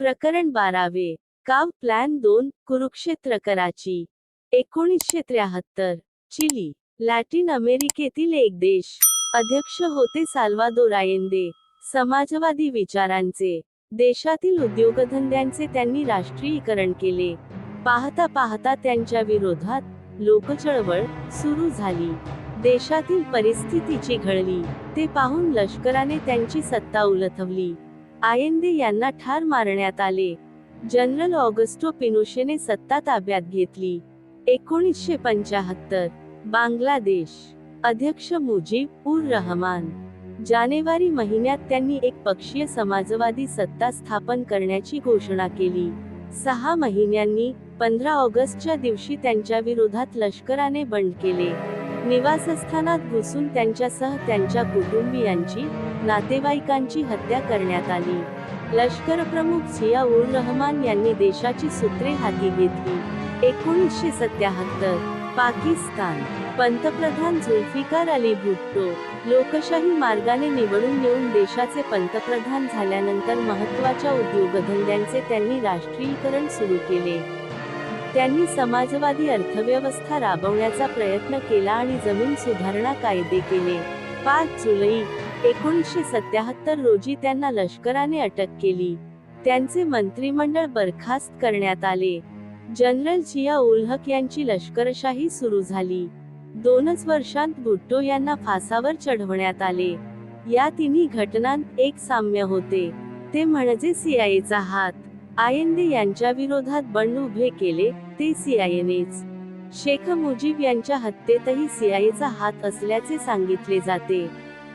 प्रकरण 12. काव प्लॅन 2 कुरुक्षेत्र कराची. 1973. Chilli. Latin अमेरिकेतील एक देश. अध्यक्ष होते साल्वादोर आयेंदे. समाजवादी विचारांचे. देशातील उद्योगधंद्यांचे त्यांनी राष्ट्रीयीकरण केले. पाहता पाहता त्यांच्या विरोधात लोकचळवळ सुरू झाली. देशातील परिस्थिती चिघळली. ते पाहून लष्कराने त्यांची सत्ता उलथवली. आयेंदे यांना ठार मारण्यात आले. जनरल ऑगस्टो पिनोशेने सत्ता ताब्यात घेतली. 1975. बांगलादेश. अध्यक्ष मुजीब उर रहमान. जानेवारी महिन्यात त्यांनी एक पक्षीय समाजवादी सत्ता स्थापन करण्याची घोषणा केली. 6 महिन्यांनी 15 ऑगस्टच्या दिवशी त्यांच्या विरोधात लष्कराने बंड केले. निवासस्थानात घुसून त्यांच्यासह त्यांच्या कुटुंबियांची, नातेवाईकांची हत्या करण्यात आली. लष्करप्रमुख झिया उर रहमान यांनी देशाची सूत्रे हाती घेतली. 1977. पाकिस्तान. पंतप्रधान झुल्फिकार अली भुट्टो लोकशाही मार्गाने निवडून येऊन देशाचे पंतप्रधान झाल्यानंतर महत्त्वाच्या उद्योगधंद्यांचे त्यांनी राष्ट्रीयीकरण सुरू केले. त्यांनी समाजवादी अर्थव्यवस्था राबवण्याचा प्रयत्न केला आणि जमीन सुधारणा कायदे केले. 5 जुलै 1977 रोजी त्यांना लष्कराने अटक केली. त्यांचे मंत्रिमंडळ बरखास्त करण्यात आले. जनरल जिया उल हक यांची लष्करशाही सुरू झाली. 2च वर्षांत भुट्टो यांना फासावर चढवण्यात आले. या तिन्ही घटनांत एक साम्य होते, ते म्हणजे सीआयएचा हात. आयेंदे यांच्या विरोधात बंड उभे केले, ते सीआयएनेच. शेख मुजीब यांच्या हत्येतही सीआयएचा हात असल्याचे सांगितले जाते.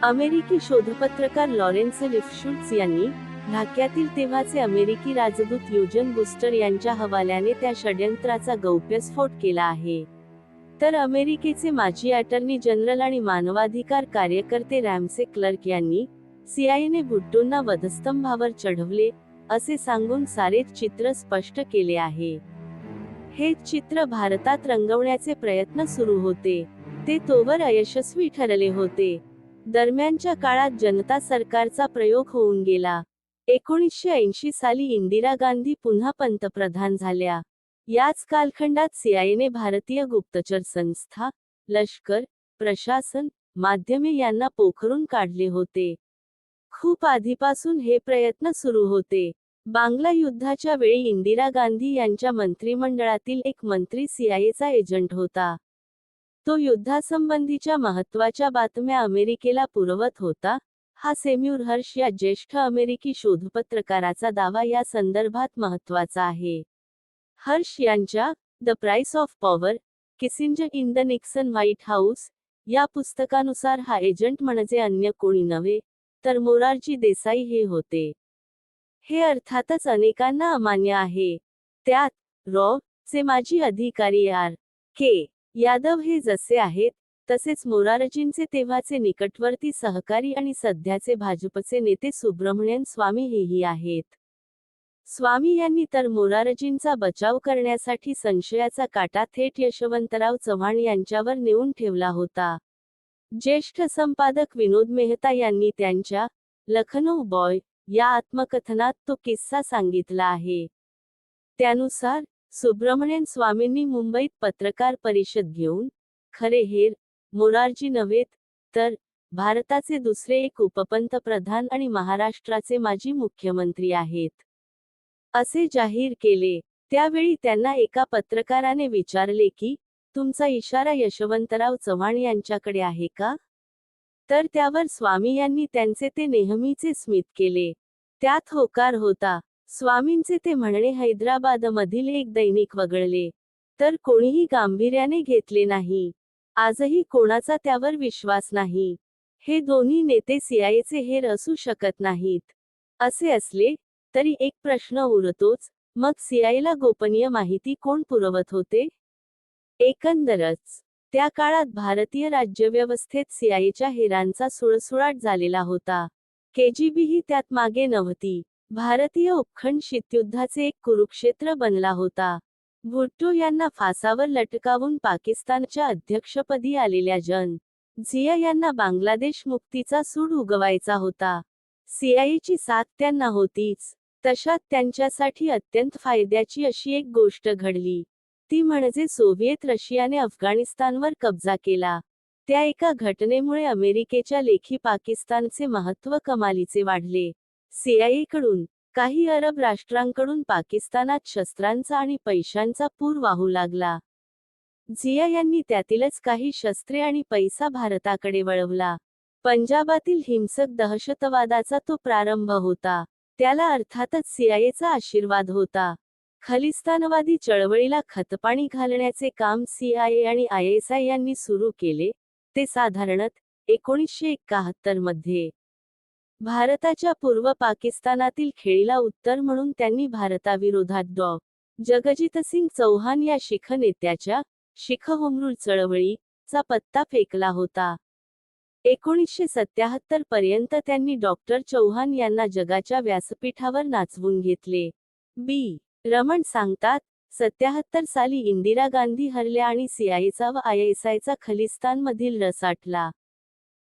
अमेरिकी शोधपत्रकार लॉरेन्स लिफशुट्झ यांनी ढाक्यातील तेव्हाचे अमेरिकी राजदूत युजन बुस्टर यांच्या हवाल्याने त्या षड्यंत्राचा गौप्यस्फोट केला आहे. तर अमेरिकेचे माजी अटर्नी जनरल आणि मानवाधिकार कार्यकर्ते रॅमसे क्लर्क यांनी सीआयएने भुट्टोंना वधस्तंभावर चढवले असे सांगून सारेच चित्र स्पष्ट केले आहे. हे चित्र भारतात रंगवण्याचे प्रयत्न सुरू होते. ते तोवर अयशस्वी ठरले होते. दरम्यानच्या काळात जनता सरकारचा प्रयोग होऊन गेला. 1980 साली इंदिरा गांधी पुन्हा पंतप्रधान झाल्या. याच कालखंडात सीआयएने भारतीय गुप्तचर संस्था, लष्कर, प्रशासन, माध्यमे यांना पोखरून काढले होते. खूप आधीपासून हे प्रयत्न सुरू होते. बांगला युद्धाच्या वेळी इंदिरा गांधी यांच्या मंत्रिमंडळातील एक मंत्री सीआयएचा एजंट होता. तो युद्धासंबंधीच्या महत्त्वाच्या बातम्या अमेरिकेला पुरवत होता. हा सेम्युर हर्ष या ज्येष्ठ अमेरिकी शोधपत्रकाराचा दावा या संदर्भात महत्त्वाचा आहे. हर्ष यांच्या the price of power, Kissinger in the Nixon white house या पुस्तकानुसार हा एजंट म्हणजे अन्य कोणी नव्हे, तर मोरारजी देसाई हे होते. हे अर्थातच अनेकांना अमान्य आहे. त्यात रॉ. चे माजी अधिकारी आर. के. यादव हे जसे आहेत, तसेच मोरारजींचे तेव्हाचे निकटवर्ती सहकारी आणि सध्याचे भाजपचे नेते सुब्रमण्यन स्वामी हेही आहेत. स्वामी यांनी तर मोरारजींचा बचाव करण्यासाठी संशयाचा काटा थेट यशवंतराव चव्हाण यांच्यावर नेऊन ठेवला होता. ज्येष्ठ संपादक विनोद मेहता यांनी त्यांच्या लखनऊ बॉय या आत्मकथनात तो किस्सा सांगितला आहे. त्यानुसार सुब्रमण्यन स्वामींनी मुंबईत पत्रकार परिषद घेऊन खरे हेर मोरारजी नव्हेत, तर भारताचे दुसरे एक उपपंतप्रधान आणि महाराष्ट्राचे माजी मुख्यमंत्री आहेत, असे जाहीर केले. त्यावेळी त्यांना एका पत्रकाराने विचारले की, तुमचा इशारा यशवंतराव चव्हाण यांच्याकडे आहे का? तर त्यावर स्वामी यांनी त्यांचे ते नेहमीचे स्मित केले. त्यात होकार होता. स्वामींचे ते म्हणणे हैदराबादमधील एक दैनिक वगळले, तर कोणीही गांभीर्याने घेतले नाही. आजही कोणाचा त्यावर विश्वास नाही. हे दोन्ही नेते सीआयएचे हेर असू शकत नाहीत. असे असले तरी एक प्रश्न उरतोच, मग सीआयएला गोपनीय माहिती कोण पुरवत होते? एकंदरच त्या काळात भारतीय राज्यव्यवस्थेत सीआयएच्या हेरांचा सुळसुळाट झालेला होता. केजीबीही त्यात मागे नव्हती. भारतीय उपखंड शीतयुद्धाचे एक कुरुक्षेत्र बनला होता. भुट्टो यांना फासावर लटकावून पाकिस्तानच्या अध्यक्षपदी आलेल्या जन. झिया यांना बांगलादेश मुक्तीचा सूड उगवायचा होता. सीआयएची साथ त्यांना होतीच. तशात त्यांच्यासाठी अत्यंत फायद्याची अशी एक गोष्ट घडली. ती म्हणजे सोव्हिएत रशियाने अफगाणिस्तानवर कब्जा केला. त्या एका घटनेमुळे अमेरिकेच्या लेखी पाकिस्तानचे महत्त्व कमालीचे वाढले. CIA कडून, काही अरब राष्ट्रांकडून पाकिस्तानात शस्त्रांचा आणि पैशांचा पूर वाहू लागला. झिया यांनी त्यातीलच काही शस्त्रे आणि पैसा भारताकडे वळवला. पंजाबातील हिंसक दहशतवादाचा तो प्रारंभ होता. त्याला अर्थातच CIAचा आशीर्वाद होता. खलिस्तानवादी चळवळीला खतपाणी घालण्याचे काम CIA आणि ISI यांनी सुरू केले, ते साधारणत 1971 मध्ये. भारताच्या पूर्व पाकिस्तानातील खेडीला उत्तर म्हणून त्यांनी भारताविरोधात डॉ. जगजितसिंग चौहान या शीख नेत्याच्या शीख होमरूल चळवळीचा पत्ता फेकला होता. 1977 पर्यंत त्यांनी डॉक्टर चौहान यांना जगाच्या व्यासपीठावर नाचवून घेतले. बी. रमण सांगतात, 77 साली इंदिरा गांधी हरल्या आणि CIAचा व ISIचा खलिस्तानमधील रस आटला.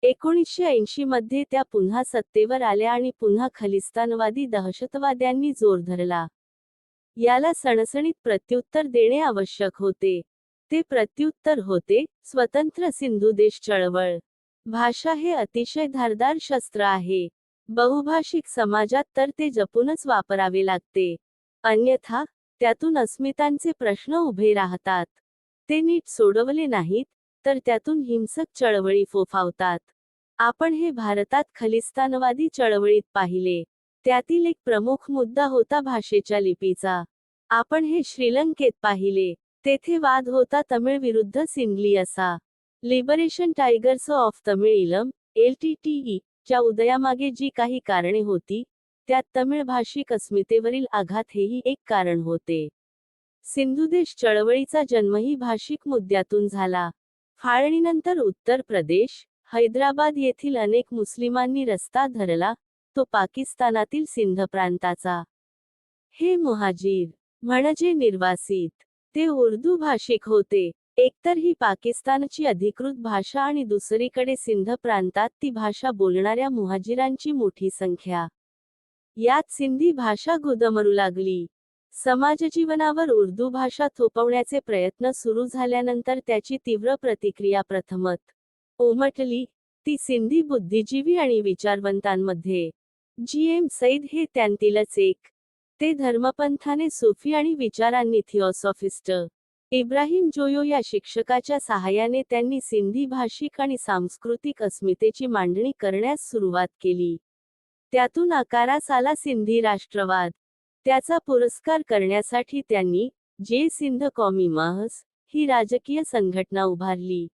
1980 मध्ये त्या पुन्हा सत्तेवर आल्या आणि पुन्हा खलिस्तानवादी दहशतवाद्यांनी जोर धरला. याला सणसणीत प्रत्युत्तर देणे आवश्यक होते. ते प्रत्युत्तर होते स्वतंत्र सिंधू देश चळवळ. भाषा हे अतिशय धारदार शस्त्र आहे. बहुभाषिक समाजात तर ते जपूनच वापरावे लागते. अन्यथा त्यातून अस्मितांचे प्रश्न उभे राहतात. ते नीट सोडवले नाहीत तर त्यातून हिंसक चळवळी फोफावतात. आपण हे भारतात खलिस्तानवादी चळवळीत पाहिले. त्यातील एक प्रमुख मुद्दा होता भाषेच्या लिपीचा. आपण हे श्रीलंकेत पाहिले. तेथे वाद होता तमिळ विरुद्ध सिंगली असा. लिबरेशन टायगर्स ऑफ तमिळीलम, LTTE, च्या उदयामागे जी काही कारणे होती, त्यात तमिळ भाषिक अस्मितेवरील आघात हेही एक कारण होते. सिंधुदेश चळवळीचा जन्मही भाषिक मुद्द्यातून झाला. फाळणीनंतर उत्तर प्रदेश, हैदराबाद येथील अनेक मुस्लिमांनी रस्ता धरला, तो पाकिस्तानातील सिंध प्रांताचा. हे मुहाजीर म्हणजे निर्वासित. ते उर्दू भाषिक होते. एकतर ही पाकिस्तानची अधिकृत भाषा आणि दुसरीकडे सिंध प्रांतात ती भाषा बोलणाऱ्या मुहाजिरांची मोठी संख्या. यात सिंधी भाषा गुदमरू लागली. समाजजीवनावर उर्दू भाषा थोपवण्याचे प्रयत्न सुरू झाल्यानंतर त्याची तीव्र प्रतिक्रिया प्रथमत उमटली, ती सिंधी बुद्धिजीवी आणि विचारवंतांमध्ये. GM सईद हे त्यांतीलच एक. ते धर्मपंथाने सूफी आणि विचारांनी थिऑसॉफिस्ट इब्राहिम जोयो या शिक्षकाच्या सहाय्याने त्यांनी सिंधी भाषिक आणि सांस्कृतिक अस्मितेची मांडणी करण्यास सुरुवात केली. त्यातून आकारास आला सिंधी राष्ट्रवाद. त्याचा पुरस्कार करण्यासाठी त्यांनी जे सिंध कौमी महस ही राजकीय संघटना उभारली.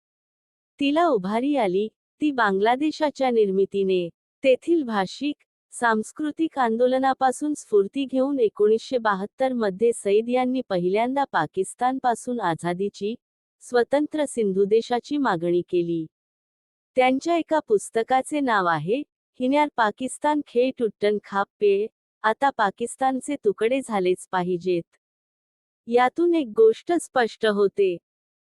तिला उभारी आली ती बांगलादेशाच्या निर्मितीने. तेथील भाषिक, सांस्कृतिक आंदोलनापासून स्फूर्ती घेऊन 1972 मध्ये सईद यांनी पहिल्यांदा पाकिस्तानपासून आझादीची, स्वतंत्र सिंधुदेशाची मागणी केली. त्यांच्या एका पुस्तकाचे नाव आहे, हिन्यार पाकिस्तान खेळ टुट्टन खाप पे, आता पाकिस्तानचे तुकडे झालेच पाहिजेत. यातून एक गोष्ट स्पष्ट होते.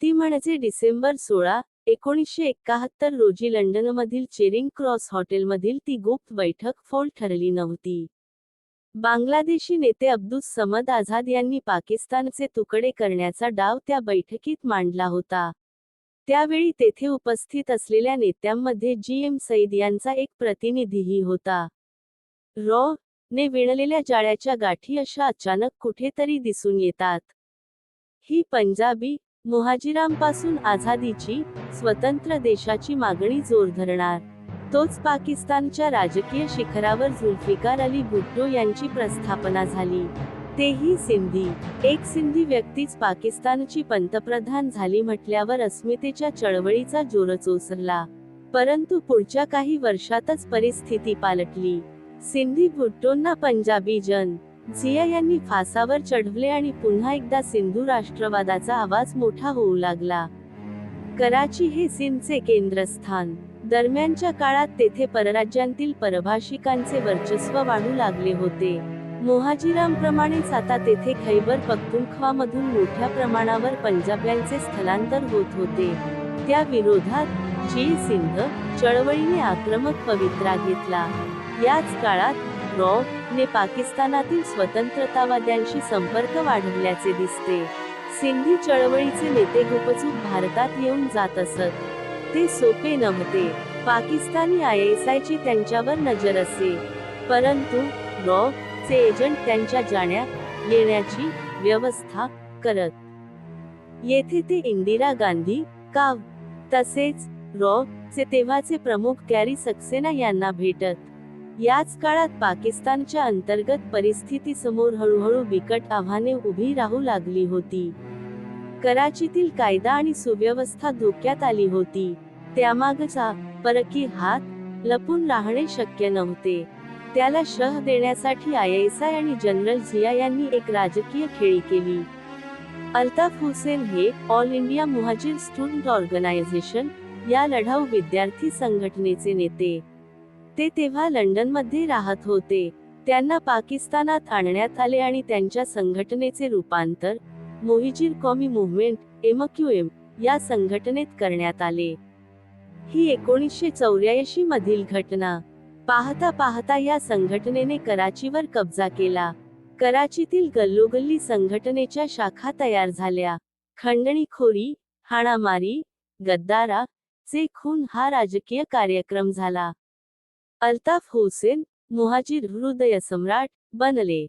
ती म्हणजे डिसेंबर 16, 1971 रोजी लंडनमधील चेरिंग क्रॉस हॉटेलमधील ती गुप्त बैठक फोल ठरली नव्हती. बांगलादेशी नेते अब्दुस समद आझाद यांनी पाकिस्तानचे तुकडे करण्याचा डाव त्या बैठकीत मांडला होता. त्यावेळी तेथे उपस्थित असलेल्या नेत्यांमध्ये GM सईद यांचा एक प्रतिनिधीही होता. ने विणलेल्या जाळ्याच्या गाठी अशा अचानक कुठेतरी दिसून येतात. ही पंजाबी मुहाजिरांपासून आझादीची, स्वतंत्र देशाची मागणी जोर धरणार. तोच पाकिस्तानच्या राजकीय शिखरावर जुल्फिकार अली भुट्टो यांची प्रस्थापना झाली. तेही सिंधी. एक सिंधी व्यक्तीच पाकिस्तानची पंतप्रधान झाली म्हटल्यावर अस्मितेच्या चळवळीचा जोरच ओसरला. परंतु पुढच्या काही वर्षातच परिस्थिती पालटली. सिंधी भुट्टोंना पंजाबी जन झिया यांनी फासावर चढवले आणि पुन्हा एकदा सिंधू राष्ट्रवादाचा आवाज मोठा होऊ लागला. कराची हे सिंधचे केंद्रस्थान. दरम्यानच्या काळात तेथे परराज्यांतील परभाषिकांचे वर्चस्व वाढू लागले होते. मुहाजिरांप्रमाणेच आता तेथे खैबर पख्तूनख्वामधून मोठ्या प्रमाणावर पंजाब्यांचे स्थलांतर होत होते. त्या विरोधात जी सिंध चळवळीने आक्रमक पवित्रा घेतला. याच काळात ने पाकिस्तानातील स्वतंत्रतावाद्यांशी संपर्क वाढवल्याचे दिसते. सिंधी चळवळीचे नेते गुपचूप भारतात येऊन जात असत. ते सोपे नव्हते. पाकिस्तानी ISIची त्यांच्यावर नजर असे, परंतु रॉ चे एजंट त्यांच्या जाण्या येण्याची व्यवस्था करत. येथे ते इंदिरा गांधी, काव तसेच रॉ चे तेव्हाचे प्रमुख कॅरी सक्सेना यांना भेटत. याच काळात पाकिस्तानच्या अंतर्गत परिस्थितीसमोर हळूहळू बिकट आव्हाने उभी राहू लागली होती. कराचीतील कायदा आणि सुव्यवस्था धोक्यात आली होती. त्यामागचा परकी हात लपून राहणे शक्य नव्हते. त्याला शह देण्यासाठी ISI आणि जनरल झिया यांनी एक राजकीय खेळी केली. अल्ताफ हुसेन हे ऑल इंडिया मुहाजिर स्टुडंट ऑर्गनायझेशन या लढाऊ विद्यार्थी संघटनेचे नेते. ते तेव्हा लंडनमध्ये राहत होते. त्यांना पाकिस्तानात आणण्यात आले आणि त्यांच्या संघटनेचे रूपांतर मोहिजीर कौमी मूव्हमेंट MQM या संघटनेत करण्यात आले. ही 1984 मधील घटना. पाहता पाहता या संघटनेने कराचीवर कब्जा केला. कराचीतील गल्लोगल्ली संघटनेच्या शाखा तयार झाल्या. खंडणीखोरी, हाणामारी, गद्दारा चे खून हा राजकीय कार्यक्रम झाला. अल्ताफ हुसेन मुहाजिर हृदय सम्राट बनले.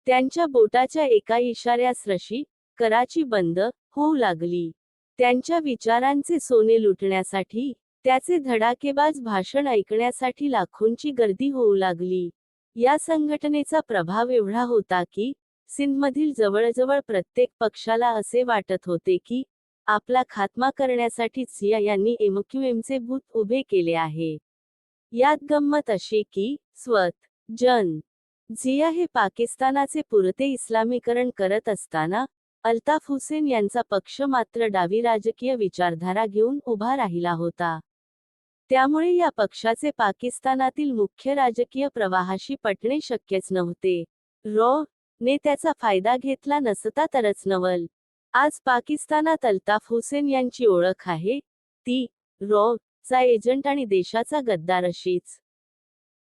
त्यांच्या बोटाच्या एका इशाऱ्यास रशी कराची बंद होऊ लागली. त्यांच्या विचारांचे सोने लुटण्यासाठी, त्याचे धडाकेबाज भाषण ऐकण्यासाठी लाखोंची गर्दी होऊ लागली. या संघटनेचा प्रभाव एवढा होता की सिंधमधील जवळजवळ प्रत्येक पक्षाला असे वाटत होते की आपला खात्मा करण्यासाठी झिया यांनी MQMचे भूत उभे केले आहे. यात गंमत अशी की जन झिया हे पाकिस्तानाचे पुरते इस्लामीकरण करत असताना अल्ताफ हुसेन यांचा पक्ष मात्र डावी राजकीय विचारधारा घेऊन उभा राहिला होता. त्यामुळे या पक्षाचे पाकिस्तानातील मुख्य राजकीय प्रवाहाशी पटणे शक्यच नव्हते. रॉ ने त्याचा फायदा घेतला नसता तरच नवल. आज पाकिस्तानात अल्ताफ हुसेन यांची ओळख आहे ती रॉ चा एजंट आणि देशाचा गद्दार अशीच.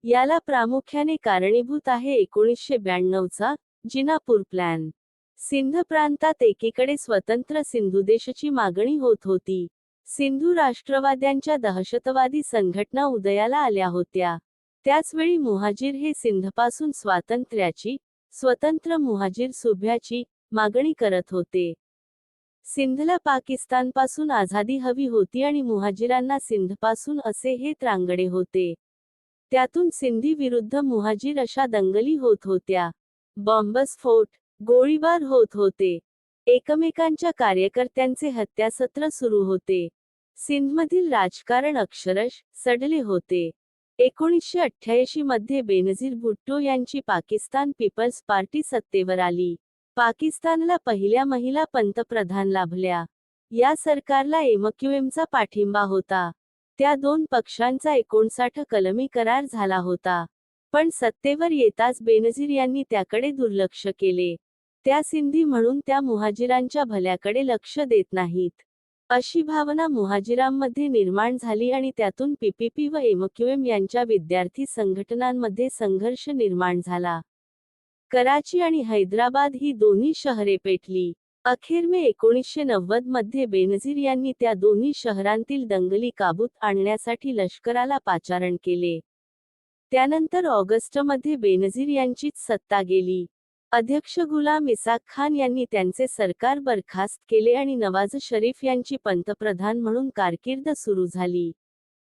याला प्रामुख्याने कारणीभूत आहे 1992चा जिनापूर प्लॅन. सिंध प्रांतात एकीकडे स्वतंत्र सिंधुदेशची मागणी होत होती. सिंधू राष्ट्रवाद्यांच्या दहशतवादी संघटना उदयाला आल्या होत्या. त्याचवेळी मुहाजिर हे सिंधपासून स्वातंत्र्याची, स्वतंत्र मुहाजिर सुभ्याची मागणी करत होते. सिंधला पाकिस्तानपासून आझादी हवी होती आणि मुहाजिरांना सिंधपासून असे हे त्रांगडे होते. त्यातून सिंधी विरुद्ध मुहाजिर अशा दंगली होत होत्या. बॉम्बस्फोट, गोळीबार होत होते. एकमेकांच्या कार्यकर्त्यांचे हत्यासत्र सुरू होते. सिंधमधील राजकारण अक्षरश सडले होते. 1988 मध्ये बेनझीर भुट्टो यांची पाकिस्तान पीपल्स पार्टी सत्तेवर आली. पाकिस्तानला पहिल्या महिला पंतप्रधान लाभल्या. या सरकारला MQMचा पाठिंबा होता. त्या दोन पक्षांचा 59 कलमी करार झाला होता. पण सत्तेवर येताच बेनझीर यांनी त्याकडे दुर्लक्ष केले. त्या सिंधी म्हणून त्या मुहाजिरांच्या भल्याकडे लक्ष देत नाहीत, अशी भावना मुहाजिरांमध्ये निर्माण झाली आणि त्यातून PPP व MQM यांच्या विद्यार्थी संघटनांमध्ये संघर्ष निर्माण झाला. कराची आणि हैदराबाद ही दोन्ही शहरे पेटली. अखेर मे 1990 मध्ये बेनझीर यांनी त्या दोन्ही शहरांतील दंगली काबूत आणण्यासाठी लष्कराला पाचारण केले. त्यानंतर ऑगस्टमध्ये बेनझीर यांचीच सत्ता गेली. अध्यक्ष गुलाम इसाक खान यांनी त्यांचे सरकार बरखास्त केले आणि नवाज शरीफ यांची पंतप्रधान म्हणून कारकीर्द सुरू झाली.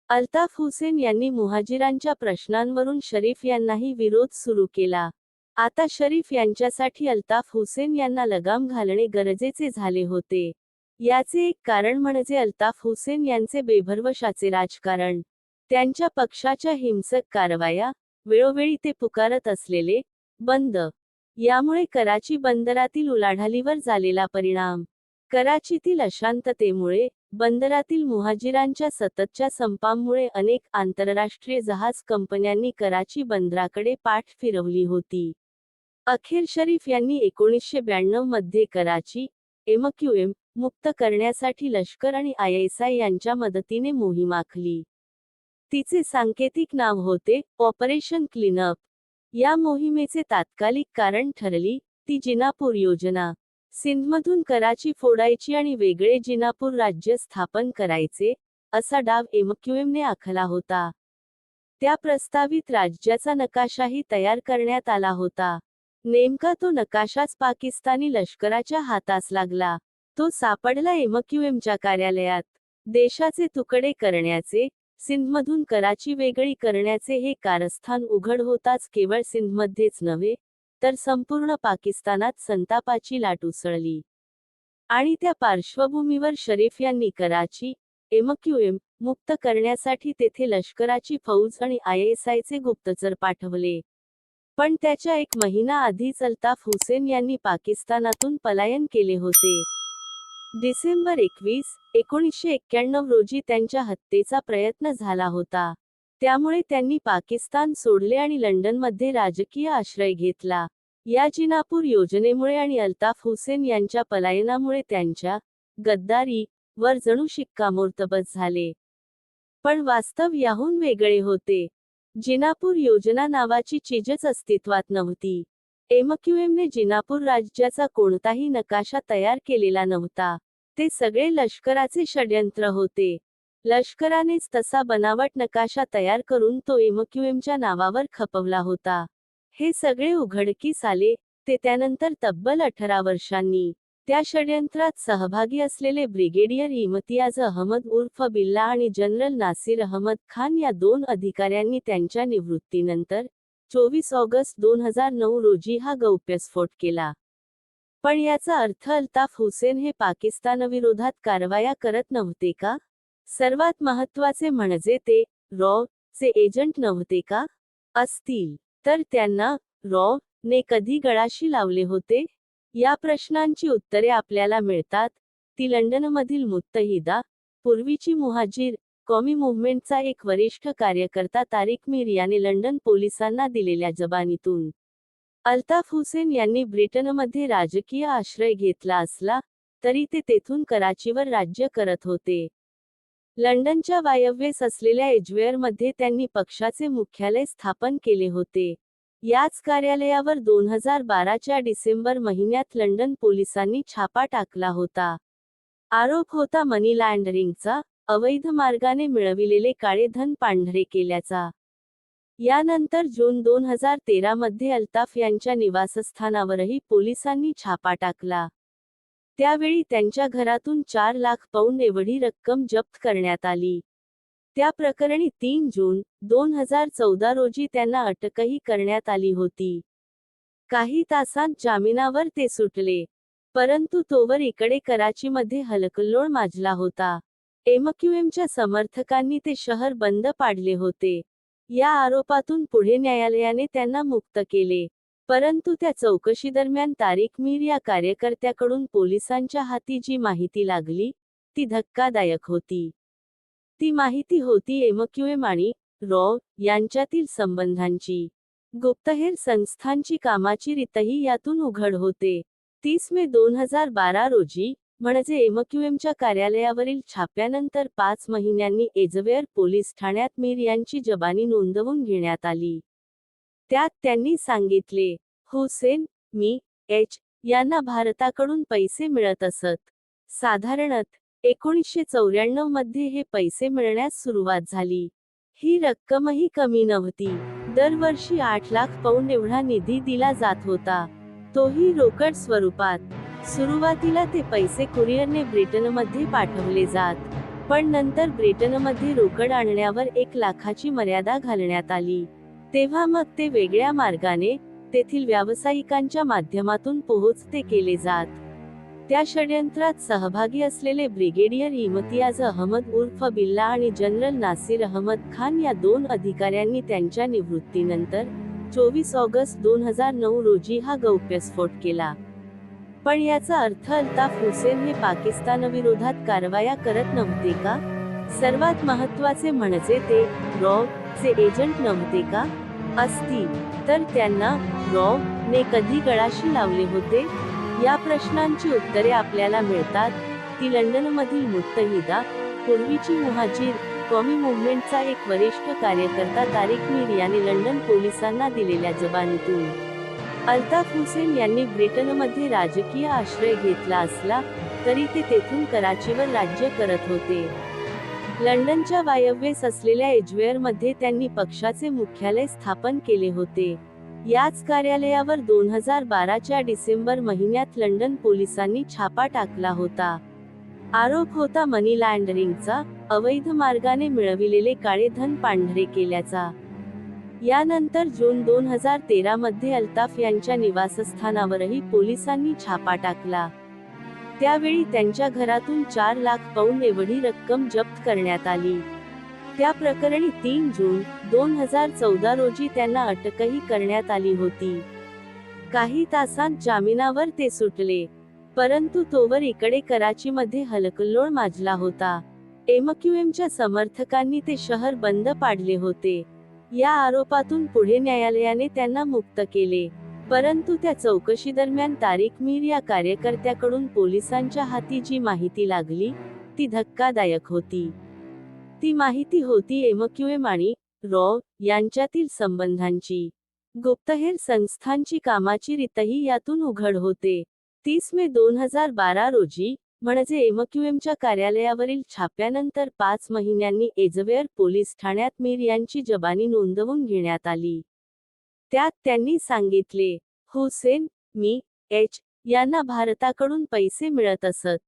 अल्ताफ हुसेन यांनी मुहाजिरांच्या प्रश्नांवरून शरीफ यांनाही विरोध सुरू केला. आता शरीफ यांच्यासाठी अल्ताफ हुसेन यांना लगाम घालणे गरजेचे झाले होते. याचे एक कारण म्हणजे अल्ताफ हुसेन यांचे बेभरवशाचे राजकारण. त्यांच्या पक्षाच्या हिंसक कारवाया, वेळोवेळी ते पुकारत असलेले बंद, यामुळे कराची बंदरातील उलाढालीवर झालेला परिणाम. कराचीतील अशांततेमुळे, बंदरातील मुहाजिरांच्या सततच्या संपामुळे अनेक आंतरराष्ट्रीय जहाज कंपन्यांनी कराची बंदराकडे पाठ फिरवली होती. अखेर शरीफ यांनी 1992 मध्ये कराची, MQM मुक्त करण्यासाठी लष्कर आणि ISI यांच्या मदतीने मोहीम आखली. तिचे सांकेतिक नाव होते ऑपरेशन क्लीनअप. या मोहिमेचे तात्कालिक कारण ठरली ती जिनापूर योजना. सिंधमधून कराची फोडायची आणि वेगळे जिनापूर राज्य स्थापन करायचे, असा डाव एमक्यूएमने आखला होता. त्या प्रस्तावित राज्याचा नकाशाही तयार करण्यात आला होता. नेमका तो नकाशाच पाकिस्तानी लष्कराच्या हातास लागला. तो सापडला एमक्यूएमच्या कार्यालयात. देशाचे तुकडे करण्याचे, सिंधमधून कराची वेगळी करण्याचे हे कारस्थान उघड होताच केवळ सिंधमध्येच नव्हे, तर संपूर्ण पाकिस्तानात संतापाची लाट उसळली. आणि त्या पार्श्वभूमीवर शरीफ यांनी कराची, एमक्यूएम, मुक्त करण्यासाठी तेथे लष्कराची फौज आणि ISIचे गुप्तचर पाठवले. पण त्याच्या 1 महिना आधीच अल्ताफ हुसेन यांनी पाकिस्तानातून पलायन केले होते. डिसेंबर 21, 1991 रोजी त्यांच्या हत्येचा प्रयत्न झाला होता. त्यामुळे त्यांनी पाकिस्तान सोडले आणि लंडनमध्ये राजकीय आश्रय घेतला. या जिनापूर योजनेमुळे आणि अल्ताफ हुसेन यांच्या पलायनामुळे त्यांच्या गद्दारी वर जणू शिक्कामोर्तब झाले. पण वास्तव याहून वेगळे होते. जिनापूर योजना नावाची चीजच अस्तित्वात नव्हती. एमक्यूएमने जिनापूर राज्याचा कोणताही नकाशा तयार केलेला नव्हता. ते सगळे लष्कराचे षड्यंत्र होते. लष्करानेच तसा बनावट नकाशा तयार करून तो एमक्यूएमच्या नावावर खपवला होता. हे सगळे उघडकीस आले ते त्यानंतर तब्बल 18 वर्षांनी. त्या षड्यंत्रात सहभागी असलेले ब्रिगेडियर इम्तियाज अहमद उर्फ बिल्ला आणि जनरल नासिर अहमद खान या 2 अधिकाऱ्यांनी त्यांच्या निवृत्तीनंतर 24 ऑगस्ट 2009 रोजी हा गौप्यस्फोट केला. पण याचा अर्थ अल्ताफ हुसेन हे पाकिस्तानविरोधात कारवाया करत नव्हते का? सर्वात महत्त्वाचे म्हणजे ते चे एजंट नव्हते का? असतील तर त्यांना ने कधी गळाशी लावले होते? या प्रश्नांची उत्तरे आपल्याला मिळतात ती लंडनमधील मुत्तहिदा, पूर्वीची मुहाजिर कौमी मूव्हमेंटचा एक वरिष्ठ कार्यकर्ता तारिक मीर याने लंडन पोलिसांना दिलेल्या जबानीतून. अल्ताफ हुसेन यांनी ब्रिटनमध्ये राजकीय आश्रय घेतला असला तरी ते तेथून कराचीवर राज्य करत होते. लंडनच्या वायव्येस असलेल्या एजवेअरमध्ये त्यांनी पक्षाचे मुख्यालय स्थापन केले होते. याच कार्यालयावर 2012च्या डिसेंबर महिन्यात लंडन पोलिसांनी छापा टाकला होता. आरोप होता मनी लॉन्ड्रिंगचा, अवैध मार्गाने मिळविलेले काळे धन पांढरे केल्याचा. यानंतर जून 2013 मध्ये अल्ताफ यांच्या निवासस्थानावरही पोलिसांनी छापा टाकला. त्यावेळी त्यांच्या घरातून 4 लाख पाऊंड एवढी रक्कम जप्त करण्यात आली. त्या प्रकरणी 3 जून 2014 रोजी त्यांना अटकही करण्यात आली होती. काही तासांत जामिनावर ते सुटले. परंतु तोवर इकडे कराचीमध्ये हलकल्लोळ माजला होता. एमक्यूएमच्या समर्थकांनी ते शहर बंद पाडले होते. या आरोपातून पुढे न्यायालयाने त्यांना मुक्त केले. परंतु त्या चौकशीदरम्यान तारिक मीर या कार्यकर्त्याकडून पोलिसांच्या हाती जी माहिती लागली ती धक्कादायक होती. ती माहिती होती एमक्यूएम आणि यांच्यातील संबंधांची. गुप्तहेर संस्थांची कामाची रीतही यातून उघड होते. 30 मे 2012 रोजी, म्हणजे एमक्यूएमच्या कार्यालयावरील छाप्यानंतर 5 महिन्यांनी एजवेअर पोलीस ठाण्यात मीर यांची जबानी नोंदवून घेण्यात आली. त्यात त्यांनी सांगितले, हुसेन, यांना भारताकडून पैसे मिळत असत. साधारणत 1994 मध्ये हे पैसे मिळण्यास सुरुवात झाली. ही रक्कमही कमी नव्हती. दरवर्षी 8 लाख पाऊंड एवढा निधी दिला जात होता. तोही रोकड स्वरूपात. सुरुवातीला ते पैसे कुरिअरने ब्रिटनमध्ये पाठवले जात. पण नंतर ब्रिटनमध्ये रोकड आणण्यावर 1 लाखाची मर्यादा घालण्यात आली. तेव्हा मग ते वेगळ्या मार्गाने, तेथील व्यावसायिकांच्या माध्यमातून पोहोचते केले जात. त्या षड्यंत्रात सहभागी असलेले ब्रिगेडियर इम्तियाज अहमद उर्फ बिल्ला आणि जनरल नासिर अहमद खान या 2 अधिकाऱ्यांनी त्यांच्या निवृत्तीनंतर 24 ऑगस्ट 2009 रोजी हा गौप्यस्फोट केला. पण याचा अर्थ अल्ताफ हुसेन हे पाकिस्तानविरोधात कारवाया करत नव्हते का? सर्वात महत्त्वाचे म्हणजे ते चे एजंट नव्हते का? असतील तर त्यांना ने कधी गळाशी लावले होते? या प्रश्नांची उत्तरे आपल्याला मिळतात ती लंडनमधील मुत्तहिदा, पूर्वीची मुहाजिर कौमी मूव्हमेंटचा एक वरिष्ठ कार्यकर्ता तारिक मीर याने लंडन पोलिसांना दिलेल्या जबानीतून अल्ताफ हुसेन यांनी ब्रिटनमध्ये राजकीय आश्रय घेतला असला तरी ते तेथून कराचीवर राज्य करत होते. लंडनच्या वायव्येस असलेल्या एजवेअरमध्ये त्यांनी पक्षाचे मुख्यालय स्थापन केले होते. याच कार्यालयावर 2012 च्या डिसेंबर महिन्यात लंडन पोलिसांनी छापा टाकला होता. आरोप होता मनी लॉन्ड्रिंगचा, अवैध मार्गाने मिळविलेले काळे धन पांढरे केल्याचा. यानंतर जून 2013 मध्ये अल्ताफ यांच्या निवासस्थानावरही पोलिसांनी छापा टाकला. त्यावेळी त्यांच्या घरातून 4 लाख पाऊंड एवढी रक्कम जप्त करण्यात आली. त्या प्रकरणी 3 जून 2014 रोजी त्यांना अटकही करण्यात आली होती. काही तासांत जामिनावर ते सुटले, परंतु तोवर इकडे कराचीमध्ये हलकल्लोळ माजला होता. एमक्यूएमच्या समर्थकांनी ते शहर बंद पाडले होते. या आरोपातून पुढे न्यायालयाने त्यांना मुक्त केले, परंतु त्या चौकशीदरम्यान तारिक मीर या कार्यकर्त्याकडून पोलिसांच्या हाती जी माहिती लागली ती धक्कादायक होती. ती माहिती होती एमक्यूएम आणि रॉ यांच्यातील संबंधांची. गुप्तहेर संस्थांची कामाची रीतही यातून उघड होते. 30 मे 2012 रोजी, म्हणजे एमक्यूएमच्या कार्यालयावरील छाप्यानंतर 5 महिन्यांनी एजवेअर पोलीस ठाण्यात मीर यांची जबानी नोंदवून घेण्यात आली. त्यात त्यांनी सांगितले, हुसेन, मी, एच. यांना भारताकडून पैसे मिळत असत.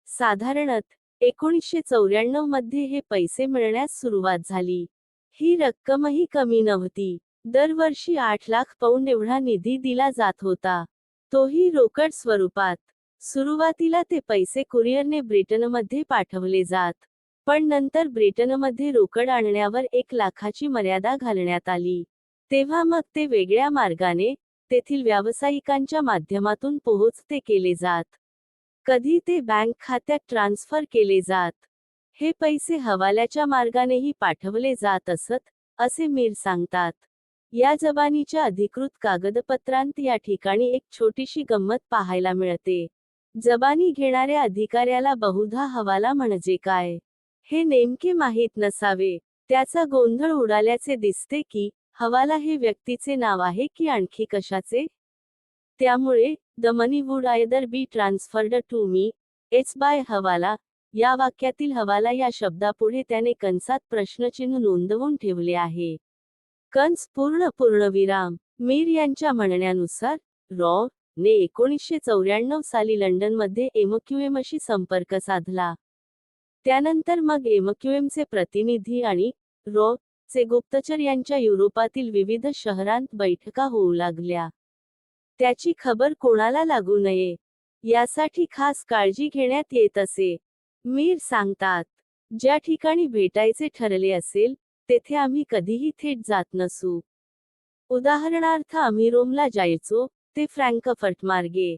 साधारणत 1994 मध्ये हे पैसे मिळण्यास सुरुवात झाली. ही रक्कमही कमी नव्हती. दरवर्षी 8 लाख पाऊंड एवढा निधी दिला जात होता, तोही रोकड स्वरूपात. सुरुवातीला ते पैसे कुरिअरने ब्रिटनमध्ये पाठवले जात, पण नंतर ब्रिटनमध्ये रोकड आणण्यावर 1 लाखाची मर्यादा घालण्यात आली. तेव्हा मग ते वेगळ्या मार्गाने, तेथील व्यावसायिकांच्या माध्यमातून पोहोचते केले जात. कधी ते बँक खात्यात ट्रान्सफर केले जात. हे पैसे हवाल्याच्या मार्गानेही पाठवले जात असत, असे मीर सांगतात. या जबानीच्या अधिकृत कागदपत्रांत या ठिकाणी एक छोटीशी गंमत पाहायला मिळते. जबानी घेणाऱ्या अधिकाऱ्याला बहुधा हवाला म्हणजे काय हे नेमके माहीत नसावे. त्याचा गोंधळ उडाल्याचे दिसते की हवाला हे व्यक्तीचे नाव आहे की आणखी कशाचे. त्यामुळे the money would either be transferred to me, H by hawala, या वाक्यातील हवाला या शब्दापुढे त्याने कंसात प्रश्नचिन्ह नोंदवून ठेवले आहे. कंस पूर्णविराम. मीर यांच्या म्हणण्यानुसार रॉ ने 1994 साली लंडनमध्ये एमक्यूएमशी संपर्क साधला. त्यानंतर मग एमक्यूएमचे प्रतिनिधी आणि रॉ चे गुप्तचर यांच्या युरोपातील विविध शहरांत बैठका होऊ लागल्या. त्याची खबर कोणाला लागू नये यासाठी खास काळजी घेण्यात येत असे. मीर सांगतात, ज्या ठिकाणी भेटायचे ठरले असेल तेथे आम्ही कधीही थेट जात नसू. उदाहरणार्थ आम्ही रोमला जायचो, ते फ्रँकफर्ट मार्गे.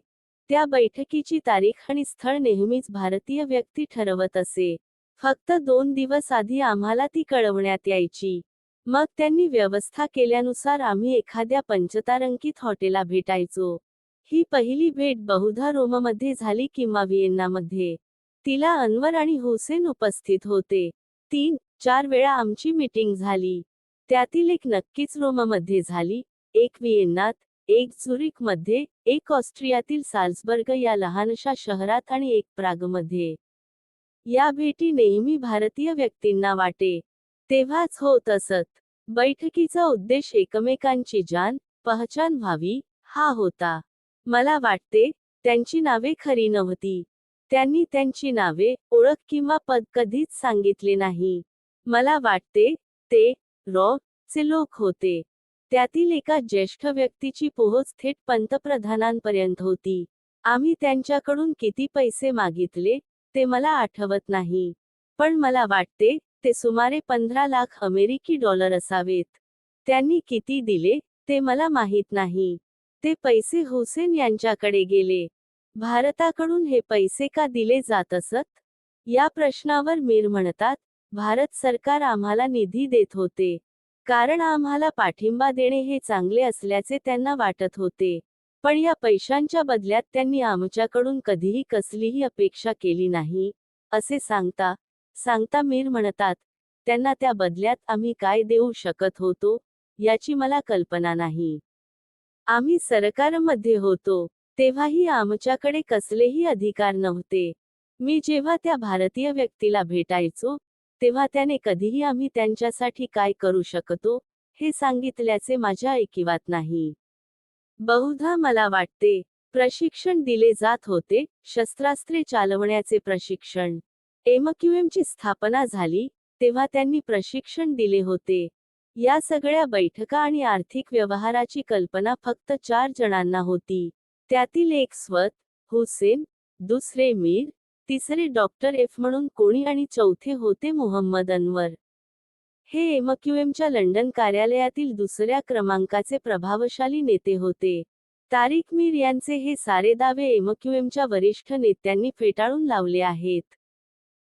त्या बैठकीची तारीख आणि स्थळ नेहमीच भारतीय व्यक्ती ठरवत असे. फक्त 2 दिवस आधी आम्हाला ती कळवण्यात यायची. मग त्यांनी व्यवस्था केल्यानुसार आम्ही एखाद्या पंचतारांकित हॉटेलला भेटायचो. ही पहिली भेट बहुधा रोममध्ये झाली किंवा व्हिएन्नामध्ये. तिला अनवर आणि हुसेन उपस्थित होते. 3-4 वेळा आमची मीटिंग झाली. त्यातील एक नक्कीच रोममध्ये झाली, एक व्हिएन्नात, एक झुरिकमध्ये, एक ऑस्ट्रियातील साल्झबर्ग या लहानशा शहरात आणि एक प्रागमध्ये. या भेटी नेहमी भारतीय व्यक्तींना वाटे तेव्हाच होत असत. बैठकीचा उद्देश एकमेकांची पहचान व्हावी हा होता. मला वाटते त्यांची नावे खरी नव्हती. त्यांनी त्यांची नावे, ओळख किंवा पद कधीच सांगितले नाही. मला वाटते ते रॉ चे लोक होते. त्यातील एका ज्येष्ठ व्यक्तीची पोहोच थेट पंतप्रधानांपर्यंत होती. आम्ही त्यांच्याकडून किती पैसे मागितले ते मला आठवत नाही, पण मला वाटते ते सुमारे 15 लाख अमेरिकी डॉलर असावेत. त्यांनी किती दिले ते मला माहीत नाही. ते पैसे हुसेन यांच्याकडे गेले. भारताकडून हे पैसे का दिले जात असत या प्रश्नावर मीर म्हणतात, भारत सरकार आम्हाला निधी देत होते, कारण आम्हाला पाठिंबा देणे हे चांगले असल्याचे त्यांना वाटत होते. पण या पैशांच्या बदल्यात त्यांनी आमच्याकडून कधीही कसलीही अपेक्षा केली नाही, असे सांगता मीर म्हणतात. त्यांना त्या बदल्यात आम्ही काय देऊ शकत होतो याची मला कल्पना नाही. आम्ही सरकारमध्ये होतो तेव्हाही आमच्याकडे कसलेही अधिकार नव्हते. मी जेव्हा त्या भारतीय व्यक्तीला भेटायचो तेव्हा त्याने कधीही आम्ही त्यांच्यासाठी काय करू शकतो हे सांगितल्याचे माझ्या ऐकिवात नाही. बहुधा मला वाटते प्रशिक्षण दिले जात होते, शस्त्रास्त्रे चालवण्याचे प्रशिक्षण. एमक्यूएमची स्थापना झाली तेव्हा त्यांनी प्रशिक्षण दिले होते. या सगळ्या बैठका आणि आर्थिक व्यवहाराची कल्पना फक्त 4 जणांना होती. त्यातील एक स्वत हुसेन, दुसरे मीर, तिसरे डॉक्टर एफ म्हणून कोणी आणि चौथे होते मुहम्मद अनवर. हे एमक्यूएमच्या लंडन कार्यालयातील दुसऱ्या क्रमांकाचे प्रभावशाली नेते होते. तारिक मीर यांचे हे सारे दावे एमक्यूएमच्या वरिष्ठ नेत्यांनी फेटाळून लावले आहेत.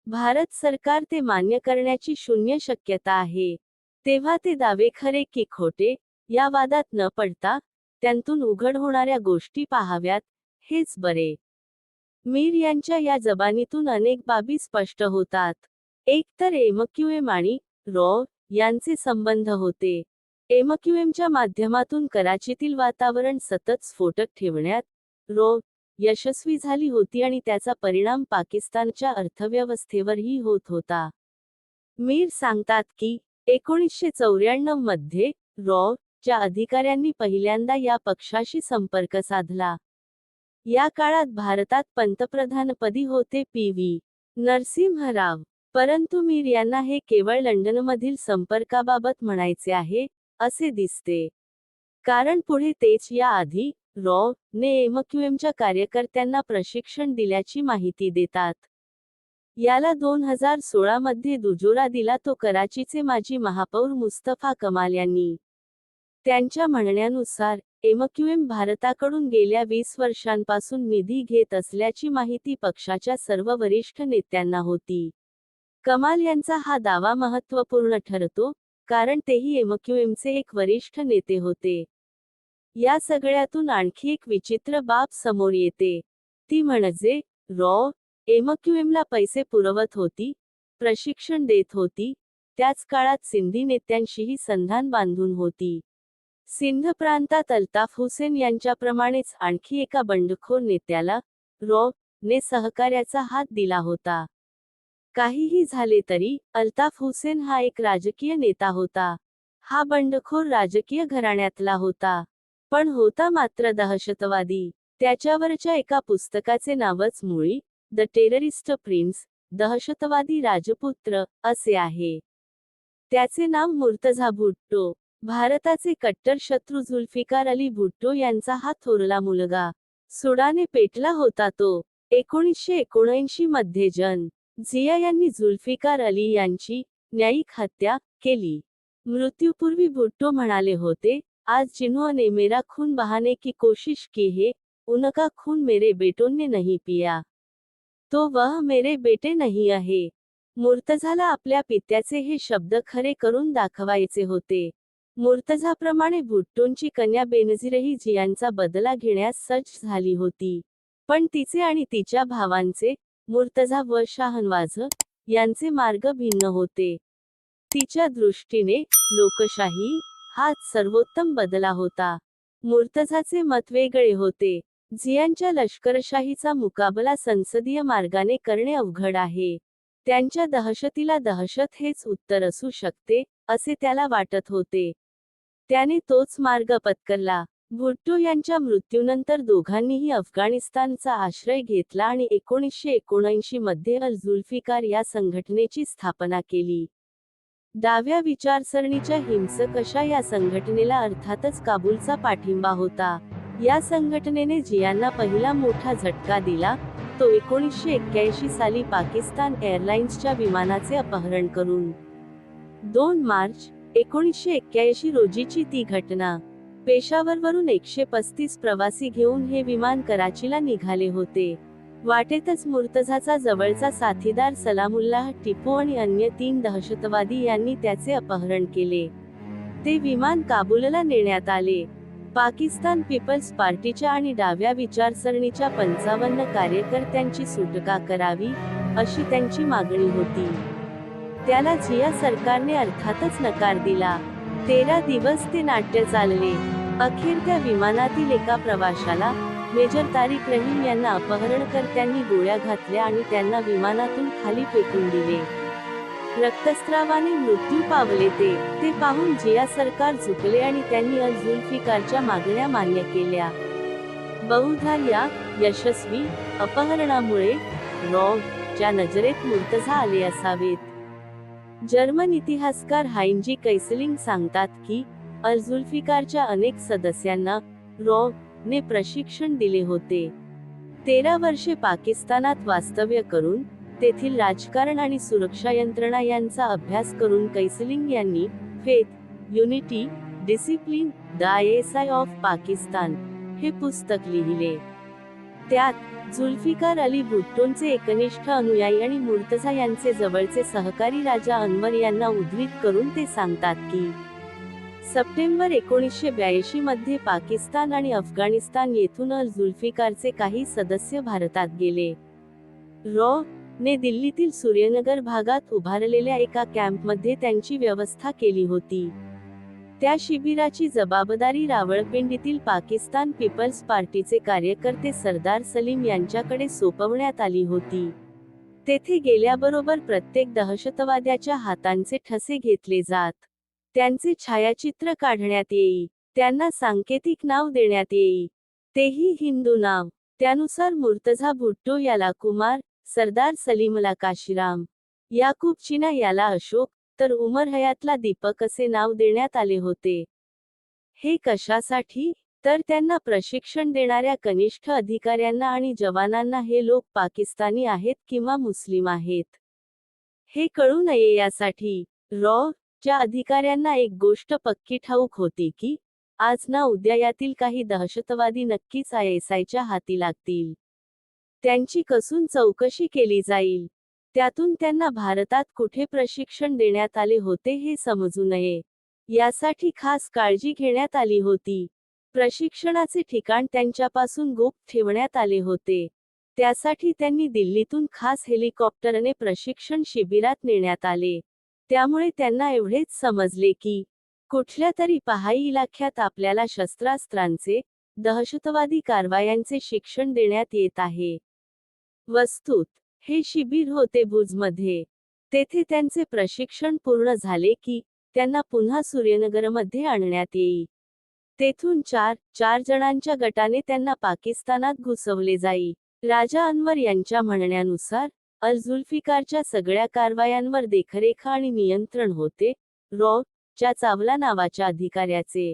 भारत सरकार ते मान्य करण्याची शून्य शक्यता आहे. तेव्हा ते दावे खरे की खोटे या वादात न पडता त्यांतून उघड होणाऱ्या गोष्टी पाहाव्यात हेच बरे. मीर यांच्या या जबानीतून अनेक बाबी स्पष्ट होतात. एक तर एमक्यूएम आणि रॉ यांचे संबंध होते. एमक्यूएमच्या माध्यमातून कराचीतील वातावरण सतत स्फोटक ठेवण्यात रॉ यशस्वी झाली होती आणि त्याचा परिणाम पाकिस्तानच्या अर्थव्यवस्थेवरही होत होता. मीर सांगतात की 1994 मध्ये रॉ च्या अधिकाऱ्यांनी पहिल्यांदा या पक्षाशी संपर्क साधला. या काळात भारतात पंतप्रधानपदी होते पी.व्ही. नरसिंह राव. परंतु मीर यांना हे केवळ लंडनमधील संपर्काबाबत म्हणायचे आहे असे दिसते. कारण पुढे तेच या आधी रॉ ने एमक्यूएमच्या कार्यकर्त्यांना प्रशिक्षण दिल्याची माहिती देतात. याला 2016 मध्ये दुजोरा दिला तो कराचीचे माजी महापौर मुस्तफा कमाल यांनी. त्यांच्या म्हणण्यानुसार एमक्यूएम भारताकडून गेल्या 20 वर्षांपासून निधी घेत असल्याची माहिती पक्षाच्या सर्व वरिष्ठ नेत्यांना होती. कमाल यांचा हा दावा महत्त्वपूर्ण ठरतो कारण तेही एमक्यूएमचे एक वरिष्ठ नेते होते. या सगळ्यातून आणखी एक विचित्र बाब समोर येते. ती म्हणजे रॉ एमक्यूएमला पैसे पुरवत होती, प्रशिक्षण देत होती, त्याच काळात सिंधी नेत्यांशीही संधान बांधून होती. सिंध प्रांतात अल्ताफ हुसेन यांच्याप्रमाणेच आणखी एका बंडखोर नेत्याला रॉ ने सहकार्याचा हात दिला होता. काहीही झाले तरी अल्ताफ हुसेन हा एक राजकीय नेता होता. हा बंडखोर राजकीय घराण्यातला होता, पण होता मात्र दहशतवादी. त्याच्यावरच्या एका पुस्तकाचे नावच मुळी द टेररिस्ट प्रिन्स, दहशतवादी राजपुत्र असे आहे. त्याचे नाव मुर्तझा भुट्टो. भारताचे कट्टर शत्रू जुल्फिकार अली भुट्टो यांचा हा थोरला मुलगा. सुडाने पेटला होता तो. 1979 मध्ये जिया यांनी जुल्फिकार अली यांची न्यायिक हत्या केली. मृत्यूपूर्वी भुट्टो म्हणाले होते, आज जिन्होंने मेरा खून बहाने की कोशिश की है, उनका खून मेरे बेटों ने नहीं पिया, तो वह मेरे बेटे नहीं आहे. मुर्तझाला आपल्या पित्याचे हे शब्द खरे करून दाखवायचे होते. मुर्तझाप्रमाणे भुट्टोंची कन्या बेनझीरही जियांचा बदला घेण्यास सज्ज झाली होती. पण तिचे आणि तिच्या भावांचे, मुर्तझा व शाहनवाज यांचे मार्ग भिन्न होते. तिच्या दृष्टीने लोकशाही हाच सर्वोत्तम बदला होता. मुर्तझाचे मत वेगळे होते. जियांच्या लष्करशाहीचा मुकाबला संसदीय मार्गाने करणे अवघड आहे. त्यांच्या दहशतीला दहशत हेच उत्तर असू शकते असे त्याला वाटत होते. त्याने तोच मार्ग पत्करला. भुट्टो यांच्या मृत्यूनंतर दोघांनीही अफगाणिस्तानचा आश्रय घेतला आणि 1979 मध्ये अल जुल्फिकार या संघटनेची स्थापना केली. डाव्या विचारसरणीच्या हिंसक अशा या संघटनेला अर्थातच काबूलचा पाठिंबा होता. या संघटनेने जियांना पहिला मोठा झटका दिला तो 1981 साली पाकिस्तान एअरलाइन्सच्या विमानाचे अपहरण करून. 2 मार्च 1981 रोजीची ती घटना. पेशावरवरून 135 प्रवासी घेऊन हे विमान कराचीला निघाले होते. वाटेतच मुर्तझाचा जवळचा साथीदार सलामुल्लाह टिपो आणि अन्य 3 दहशतवादी यांनी त्याचे अपहरण केले. ते विमान काबूलला नेण्यात आले. पाकिस्तान पीपल्स पार्टीच्या आणि डाव्या विचारसरणीच्या 55 कार्यकर्त्यांची सुटका करावी अशी त्यांची मागणी होती. त्याला झिया सरकारने अर्थातच नकार दिला. 13 दिवस ते नाट्य चालले. अखेर त्या विमानातील एका प्रवाशाला, मेजर तारिक रहीम यांना अपहरणकर्त्यांनी गोळ्या घातल्या आणि त्यांना विमानातून खाली फेकून दिले. रक्तस्रावाने मृत्यू पावले. ते पाहून झिया सरकार झुकले आणि त्यांनी अल जुल्फिकारच्या मागण्या मान्य केल्या. बहुधा या यशस्वी अपहरणामुळे च्या नजरेत मुर्तझा आले असावेत. जर्मन इतिहासकार हाइंजी कैसलिंग सांगतात की अल जुल्फिकारच्या अनेक सदस्यांना ने प्रशिक्षण दिले होते. 13 वर्षे पाकिस्तानात वास्तव्य करून तेथील राजकारण आणि सुरक्षा यंत्रणा यांचा अभ्यास करून कैसलिंग यांनी faith, unity, discipline, the ISI of Pakistan हे पुस्तक लिहिले. त्यात जुल्फिकार अली भुट्टोंचे एकनिष्ठ अनुयायी आणि मुर्तझा यांचे जवळचे सहकारी राजा अनवर यांना उद्धृत करून ते सांगतात की सप्टेंबर 1982 मध्ये पाकिस्तान आणि अफगाणिस्तान येथून अल जुल्फिकारचे काही सदस्य भारतात गेले. ने दिल्लीतील सूर्यनगर भागात उभारलेल्या एका कॅम्पमध्ये त्यांची व्यवस्था केली होती. त्या शिबिराची जबाबदारी रावळपिंडीतील पाकिस्तान पीपल्स पार्टीचे कार्यकर्ते सरदार सलीम यांच्याकडे सोपवण्यात आली होती. तेथे गेल्याबरोबर प्रत्येक दहशतवाद्याच्या हातांचे ठसे घेतले जात. त्यांचे छायाचित्र काढण्यात येई. त्यांना सांकेतिक नाव देण्यात येई, तेही हिंदू नाव. त्यानुसार मुर्तझा भुट्टो याला कुमार, सरदार सलीमला काशीराम, याकूब चिना याला अशोक, तर उमर हयातला दीपक असे नाव देण्यात आले होते. हे कशासाठी? तर त्यांना प्रशिक्षण देणाऱ्या कनिष्ठ अधिकाऱ्यांना आणि जवानांना हे लोक पाकिस्तानी आहेत किंवा मुस्लिम आहेत हे कळू नये यासाठी. च्या अधिकाऱ्यांना एक गोष्ट पक्की ठाऊक होती की आज ना उद्या यातील काही दहशतवादी नक्कीच ISIच्या हाती लागतील. त्यांची कसून चौकशी केली जाईल. त्यातून त्यांना भारतात कुठे प्रशिक्षण देण्यात आले होते हे समजू नये यासाठी खास काळजी घेण्यात आली होती. प्रशिक्षणाचे ठिकाण त्यांच्यापासून गुप्त ठेवण्यात आले होते. त्यासाठी त्यांनी दिल्लीतून खास हेलिकॉप्टरने प्रशिक्षण शिबिरात नेण्यात आले. त्यामुळे त्यांना एवढेच समजले की कुठल्या तरी पहाई इलाख्यात आपल्याला शस्त्रास्त्रांचे, दहशतवादी कारवायांचे शिक्षण देण्यात येत आहे. वस्तुत हे शिबिर होते भुजमध्ये. तेथे त्यांचे प्रशिक्षण पूर्ण झाले की त्यांना पुन्हा सूर्यनगरमध्ये आणण्यात येई. तेथून चार जणांच्या गटाने त्यांना पाकिस्तानात घुसवले जाई. राजा अनवर यांच्या म्हणण्यानुसार अल जुल्फिकारच्या सगळ्या कारवायांवर देखरेख आणि नियंत्रण होते च्या चावला नावाच्या अधिकाऱ्याचे.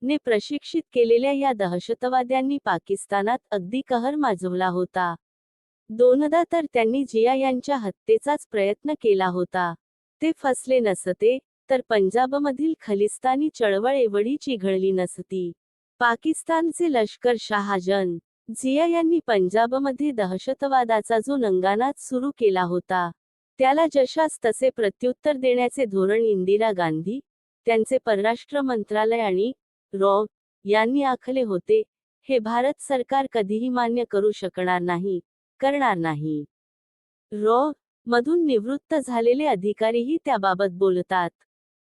ने प्रशिक्षित केलेल्या या दहशतवाद्यांनी पाकिस्तानात अगदी कहर माजवला होता. 2दा तर त्यांनी झिया यांच्या हत्येचाच प्रयत्न केला होता. ते फसले नसते तर पंजाबमधील खलिस्तानी चळवळ एवढी चिघळली नसती. पाकिस्तानचे लष्कर शहाजन झिया यांनी पंजाबमध्ये दहशतवादाचा जो नंगानाच सुरू केला होता, त्याला जशास तसे प्रत्युत्तर देण्याचे धोरण इंदिरा गांधी, त्यांचे परराष्ट्र मंत्रालय आणि यांनी आखले होते. हे भारत सरकार कधीही मान्य करू शकणार नाही, करणार नाही. मधून निवृत्त झालेले अधिकारीही त्याबाबत बोलतात.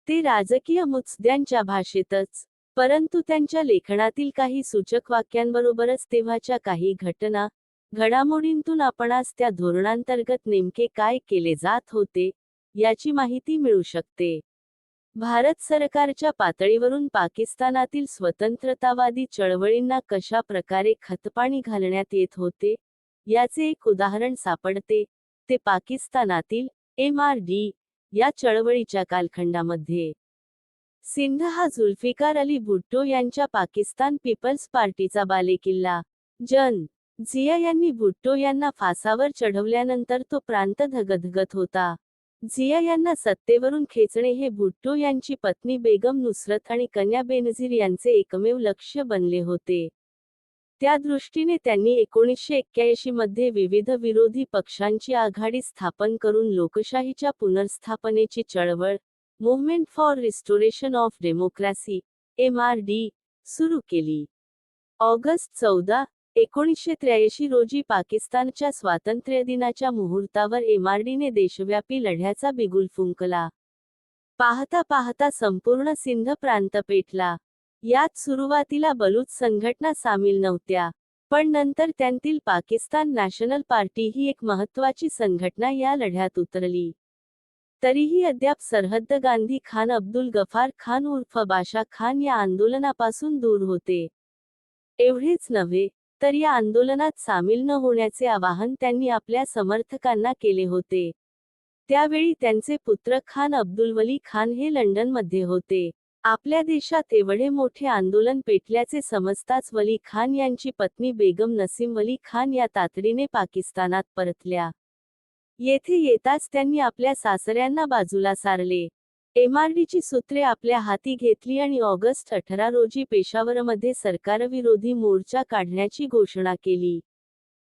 ते राजकीय मुत्सद्यांच्या भाषेतच, परंतु त्यांच्या लेखनातील काही सूचक वाक्यांबरोबरच तेव्हाच्या काही घडामोडींतून आपणास त्या धोरणांतर्गत नेमके काय केले जात होते याची माहिती मिळू शकते. भारत सरकारच्या पातळीवरून पाकिस्तानातील स्वतंत्रतावादी चळवळींना कशा प्रकारे खतपाणी घालण्यात येत होते याचे एक उदाहरण सापडते. ते पाकिस्तानातील MRD या चळवळीच्या कालखंडामध्ये. सिंध हा जुल्फिकार अली भुट्टो यांच्या पाकिस्तान पीपल्स पार्टीचा बालेकिल्ला. झिया यांनी भुट्टो यांना फासावर चढवल्यानंतर तो प्रांत धगधगत होता. झिया यांना सत्तेवरून खेचणे हे भुट्टो यांची पत्नी बेगम नुसरत आणि कन्या बेनझीर यांचे एकमेव लक्ष्य बनले होते. त्या दृष्टीने त्यांनी 1981 मध्ये विविध विरोधी पक्षांची आघाडी स्थापन करून लोकशाहीच्या पुनर्स्थापनेची चळवळ movement for restoration of democracy MRD सुरू केली. ऑगस्ट 14, 1983 रोजी पाकिस्तानच्या स्वातंत्र्य दिनाच्या मुहूर्तावर एमआरडीने देशव्यापी लढ्याचा बिगुल फुंकला. पाहता पाहता संपूर्ण सिंध प्रांत पेटला. यात सुरुवातीला बलूच संघटना सामील नव्हत्या, पण नंतर त्यांतील पाकिस्तान नॅशनल पार्टी ही एक महत्त्वाची संघटना या लढ्यात उतरली. तरीही अद्याप सरहद्द गांधी खान अब्दुल गफार खान उर्फ बाशा खान या आंदोलनापासून दूर होते. एवढेच नव्हे, तर या आंदोलनात सामील न होण्याचे आवाहन त्यांनी आपल्या समर्थकांना केले होते. त्यावेळी त्यांचे पुत्र खान अब्दुल वली खान हे लंडनमध्ये होते. आपल्या देशात एवढे मोठे आंदोलन पेटल्याचे समजताच वली खान यांची पत्नी बेगम नसीम वली खान या तातडीने पाकिस्तानात परतल्या. येथे येताच त्यांनी आपल्या सासऱ्यांना बाजूला सारले. एमआरडीची सूत्रे आपल्या हाती घेतली आणि ऑगस्ट 18 रोजी पेशावरमध्ये सरकारविरोधी मोर्चा काढण्याची घोषणा केली.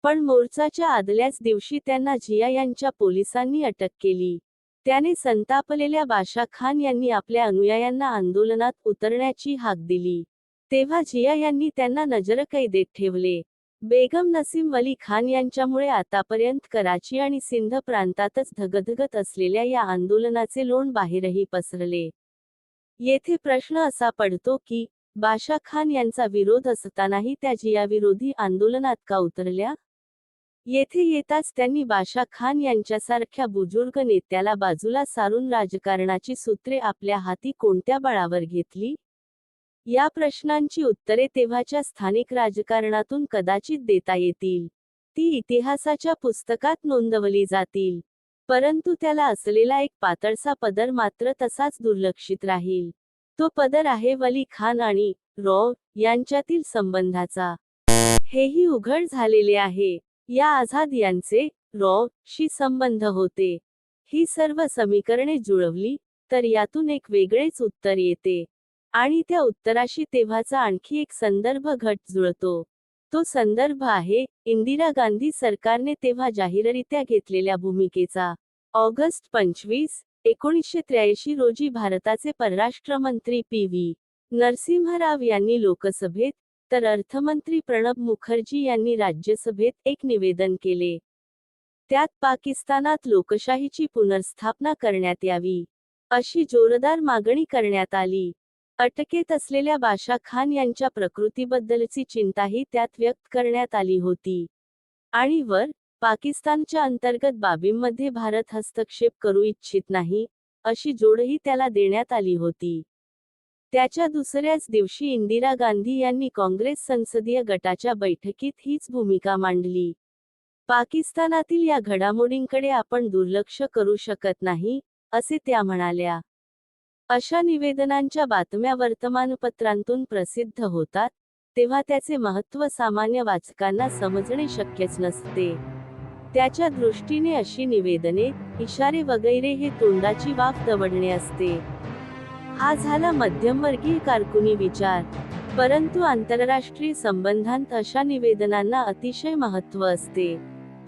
पण मोर्चाच्या आदल्याच दिवशी त्यांना जिया यांच्या पोलिसांनी अटक केली. त्याने संतापलेल्या बाशा खान यांनी आपल्या अनुयायांना आंदोलनात उतरण्याची हाक दिली. तेव्हा जिया यांनी त्यांना नजरकैदेत ठेवले. बेगम नसीम वली खान यांच्यामुळे आतापर्यंत कराची आणि सिंध प्रांतातच धगधगत असलेल्या या आंदोलनाचे लोण बाहेरही पसरले. येथे प्रश्न असा पडतो की, बाशा खान यांचा विरोध असतानाही त्या जियाविरोधी आंदोलनात का उतरल्या? येथे येताच त्यांनी बाशा खान यांच्यासारख्या बुजुर्ग नेत्याला बाजूला सारून राजकारणाची सूत्रे आपल्या हाती कोणत्या बळावर घेतली? या प्रश्नांची उत्तरे तेव्हाच्या स्थानिक राजकारणातून कदाचित देता येतील. ती इतिहासाच्या पुस्तकात नोंदवली जातील. परंतु त्याला असलेला एक पातळसा पदर मात्र तसाच दुर्लक्षित राहील. तो पदर आहे वली खान आणि यांच्यातील संबंधाचा. हेही उघड झालेले आहे. या आझाद यांचे शी संबंध होते. ही सर्व समीकरणे जुळवली तर यातून एक वेगळेच उत्तर येते. आणि त्या उत्तराशी तेव्हाचा आणखी एक संदर्भ घट जुळतो. तो संदर्भ आहे इंदिरा गांधी सरकारने तेव्हा जाहीररित्या घेतलेल्या भूमिकेचा. ऑगस्ट 25, 1983 रोजी भारताचे परराष्ट्र मंत्री पी.व्ही. नरसिंहराव यांनी लोकसभेत, तर अर्थमंत्री प्रणब मुखर्जी यांनी राज्यसभेत एक निवेदन केले. त्यात पाकिस्तानात लोकशाहीची पुनर्स्थापना करण्यात यावी, अशी जोरदार मागणी करण्यात आली. अटकेत असलेल्या बाशा खान यांच्या प्रकृतीबद्दलची चिंताही त्यात व्यक्त करण्यात आली होती. आणि पाकिस्तानच्या अंतर्गत बाबींमध्ये भारत हस्तक्षेप करू इच्छित नाही, अशी जोडही त्याला देण्यात आली होती. त्याच्या दुसऱ्याच दिवशी इंदिरा गांधी यांनी काँग्रेस संसदीय गटाच्या बैठकीत हीच भूमिका मांडली. पाकिस्तानातील या घडामोडींकडे आपण दुर्लक्ष करू शकत नाही, असे त्या म्हणाल्या. अशा निवेदनांच्या बातम्या वर्तमानपत्रांतून प्रसिद्ध होतात, तेव्हा त्याचे महत्त्व सामान्य वाचकांना समजणे शक्यच नसते. त्याच्या दृष्टीने अशी निवेदने, इशारे वगैरे हे तोंडाची वाफ दवडणे असते. हा झाला मध्यमवर्गीय कारकुनी विचार. परंतु आंतरराष्ट्रीय संबंधांत अशा निवेदनांना अतिशय महत्त्व असते.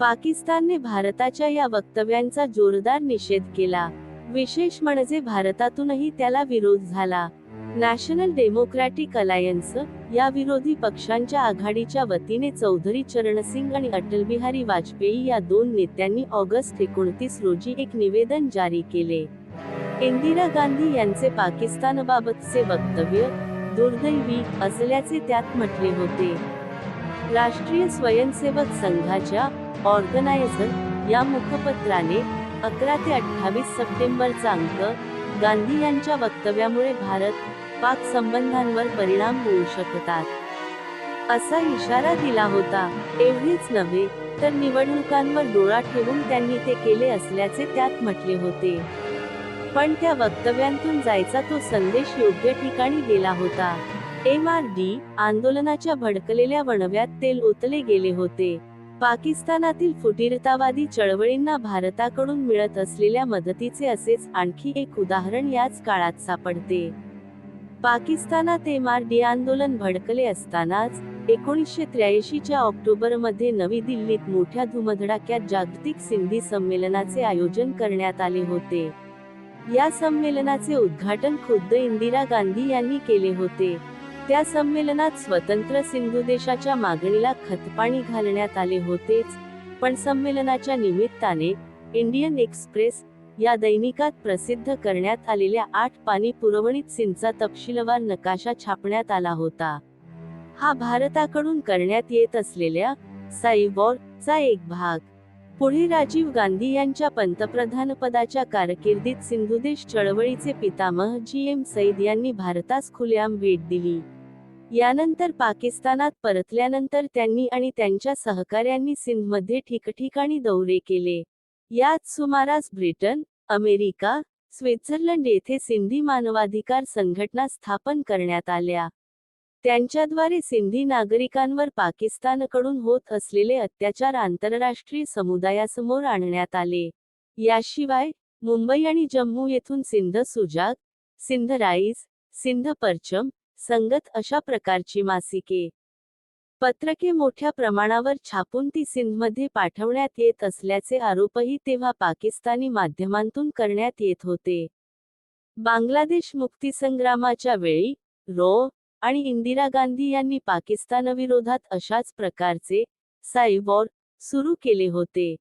पाकिस्तानने भारताच्या या वक्तव्यांचा जोरदार निषेध केला. विशेष म्हणजे भारतातूनही त्याला विरोध झाला. नॅशनल डेमोक्रॅटिक अलायन्स या विरोधी पक्षांच्या आघाडीच्या वतीने चौधरी चरणसिंग आणि अटलबिहारी वाजपेयी या दोन नेत्यांनी ऑगस्ट 29 रोजी एक निवेदन जारी केले. इंदिरा गांधी यांचे पाकिस्तानबाबतचे वक्तव्य दुर्दैवी असल्याचे त्यात म्हटले होते. राष्ट्रीय स्वयंसेवक संघाच्या ऑर्गनायझर या मुखपत्राने 11 ते 28 सप्टेंबरचा अंक, गांधी यांच्या वक्तव्यामुळे भारत-पाक संबंधांवर परिणाम होऊ शकतात, असा इशारा दिला होता. एवढेच नव्हे, तर निवडणुकांवर डोळा ठेवून त्यांनी ते केले असल्याचे त्यात म्हटले होते. पण त्या वक्तव्यांतून जायचा तो संदेश योग्य ठिकाणी गेला होता. एमआरडी आंदोलनाच्या भडकलेल्या वणव्यात तेल ओतले गेले होते. पाकिस्तानातील फुटीरतावादी चळवळींना भारताकडून मिळत असलेल्या मदतीचे असेच आणखी एक उदाहरण याच काळात सापडते. पाकिस्तानात एमआरडी आंदोलन भडकले असतानाच 1983 च्या ऑक्टोबरमध्ये नवी दिल्लीत मोठ्या धुमधडाक्यात जागतिक सिंधी संमेलनाचे आयोजन करण्यात आले होते. या संमेलनाचे उद्घाटन खुद्द इंदिरा गांधी यांनी केले होते. त्या संमेलनात स्वतंत्र सिंधू देशाच्या मागणीला खतपाणी घालण्यात आले होतेच, पण संमेलनाच्या निमित्ताने इंडियन एक्सप्रेस या दैनिकात प्रसिद्ध करण्यात आलेल्या 8 पाणी पुरवणीत सिंधचा तपशीलवार नकाशा छापण्यात आला होता. हा भारताकडून करण्यात येत असलेल्या चा एक भाग. पुढे राजीव गांधी यांच्या पंतप्रधानपदाच्या कारकिर्दीत सिंधुदेश चळवळीचे पितामह जी.एम. सईद यांनी भारतास खुलेआम भेट दिली. यानंतर पाकिस्तानात परतल्यानंतर त्यांनी आणि त्यांच्या सहकाऱ्यांनी सिंधमध्ये ठिकठिकाणी दौरे केले. यात सुमारास ब्रिटन, अमेरिका, स्वित्झर्लंड येथे सिंधी मानवाधिकार संघटना स्थापन करण्यात आल्या. त्यांच्याद्वारे सिंधी नागरिकांवर पाकिस्तानकडून होत असलेले अत्याचार आंतरराष्ट्रीय समुदायासमोर आणण्यात आले. याशिवाय मुंबई आणि जम्मू येथून सिंध सुजाग, सिंध राईज, सिंध परचम, संगत अशा प्रकारची मासिके, पत्रके मोठ्या प्रमाणावर छापून ती सिंधमध्ये पाठवण्यात येत असल्याचे आरोपही तेव्हा पाकिस्तानी माध्यमांतून करण्यात येत होते. बांगलादेश मुक्तीसंग्रामाच्या वेळी आणि इंदिरा गांधी यांनी पाकिस्तानविरोधात अशाच प्रकारचे सायबॉर सुरू केले होते.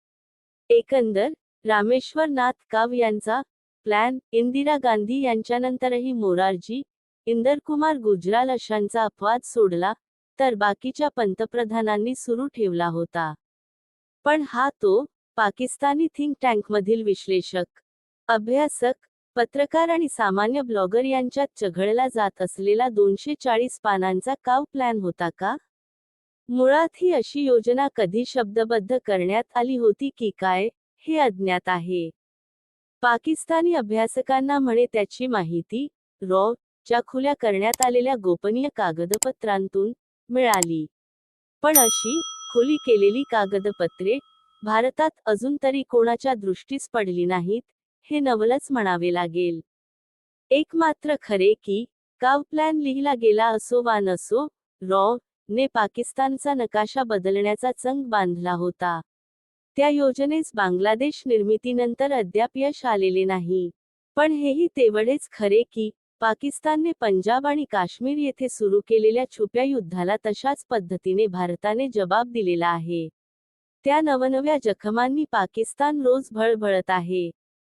एकंदर रामेश्वर नाथ काव यांचा प्लॅन इंदिरा गांधी यांच्यानंतरही मोरारजी, इंदरकुमार गुजराल अशांचा अपवाद सोडला तर बाकीच्या पंतप्रधानांनी सुरू ठेवला होता. पण हा तो पाकिस्तानी थिंक टँकमधील विश्लेषक, अभ्यासक, पत्रकार आणि सामान्य ब्लॉगर यांच्यात चघळला जात असलेला 240 पानांचा काव प्लॅन होता का? मुळात ही अशी योजना कधी शब्दबद्ध करण्यात आली होती की काय, हे अज्ञात आहे. पाकिस्तानी अभ्यासकांना म्हणे त्याची माहिती च्या खुल्या करण्यात आलेल्या गोपनीय कागदपत्रांतून मिळाली. पण अशी खुली केलेली कागदपत्रे भारतात अजून तरी कोणाच्या दृष्टीस पडली नाहीत, हे नवलच म्हणावे लागेल. एक मात्र खरे की काव प्लॅन लिहिला गेला असो वा नसो, ने पाकिस्तानचा नकाशा बदलण्याचा चंग बांधला होता. त्या योजनेस बांगलादेश निर्मितीनंतर अद्याप यश आलेले नाही. पण हेही तेवढेच खरे की पाकिस्तानने पंजाब आणि काश्मीर येथे सुरू केलेल्या छुप्या युद्धाला तशाच पद्धतीने भारताने जबाब दिलेला आहे. त्या नवनव्या जखमांनी पाकिस्तान रोज भळभळत आहे.